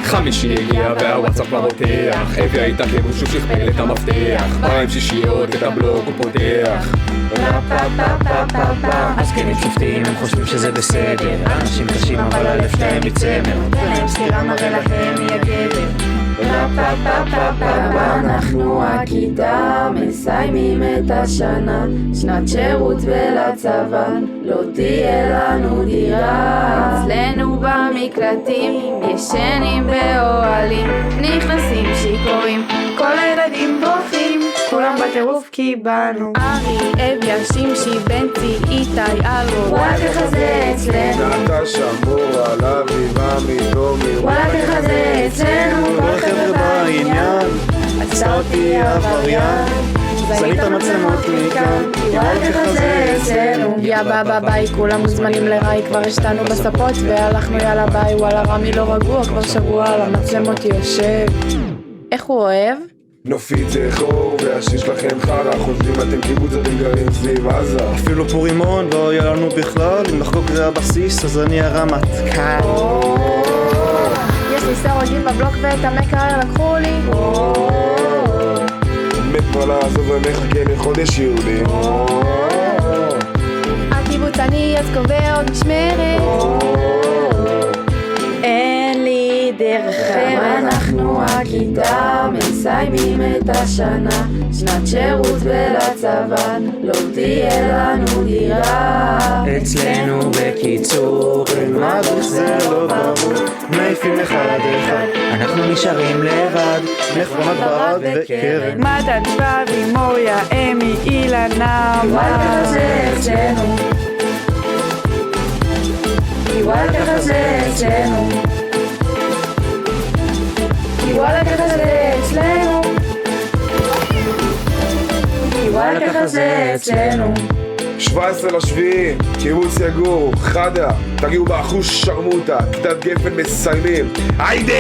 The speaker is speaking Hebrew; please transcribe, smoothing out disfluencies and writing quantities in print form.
חמישי הגיע והוואטסאפ כבר רותח, אבי הייתה הוא שוב שכפל את המפתח, פעם שישיות את הבלוק הוא פותח. הזקנים שופטים, הם חושבים שזה בסדר, אנשים קשים אבל הלב שלהם מצמר, נותן להם סקירה מראה להם מי הגבר. אנחנו הכיתה מסיימים את השנה, שנת שירות ולצבא לא תהיה לנו דירה. אצלנו במקלטים ישנים באוהלים, נכנסים שיכורים, כל הילדים בוכים, כולם בטירוף כי באנו. ארי, אביה, שמשי, בנצי, איתי, אלרו, וואלה ככה זה אצלנו. נטשה, מורה, לוי, ממי, דומי, וואלה ככה זה אצלנו. כל חבר'ה בעניין, עשה אותי עבריין, שמים את המצלמות מכאן, וואלה ככה זה אצלנו. יא בא ביי, כולם מוזמנים לראי, כבר השתנו בספות והלכנו יאללה ביי. וואלה רמי לא רגוע, כבר שבוע על המצלמות יושב. איך הוא אוהב? נופית זה חור והשיש לכם חרא, חושבים אתם קיבוץ אתם גרים סביב עזה. אפילו פורימון לא היה לנו בכלל, אם לחגוג זה הבסיס אז אני הרמטכ"ל. יש לי סרוגים בבלוק ואת המקרר לקחו לי. מת כבר לעזוב ומחכה לחודש יולי. הקיבוצני אז קובע עוד משמרת, אין לי דרך אחרת. אנחנו הכיתה מסיימים את השנה, שנת שירות ולצבא לא תהיה לנו דירה. אצלנו בקיצור, אין מדריך זה לא ברור, מעיפים אחד אחד, אנחנו נשארים לבד, נחרונת ברד וקרן. מתן, שבבי, מוריה, אמי, אילנה, וואלה ככה זה אצלנו, וואלה ככה זה אצלנו, וואלה ככה זה אצלנו, וואלה ככה זה אצלנו. 17/7, קיבוץ יגור, חדה, תגיעו באחוש שרמוטה, כיתת גפן מסיימים, היידה!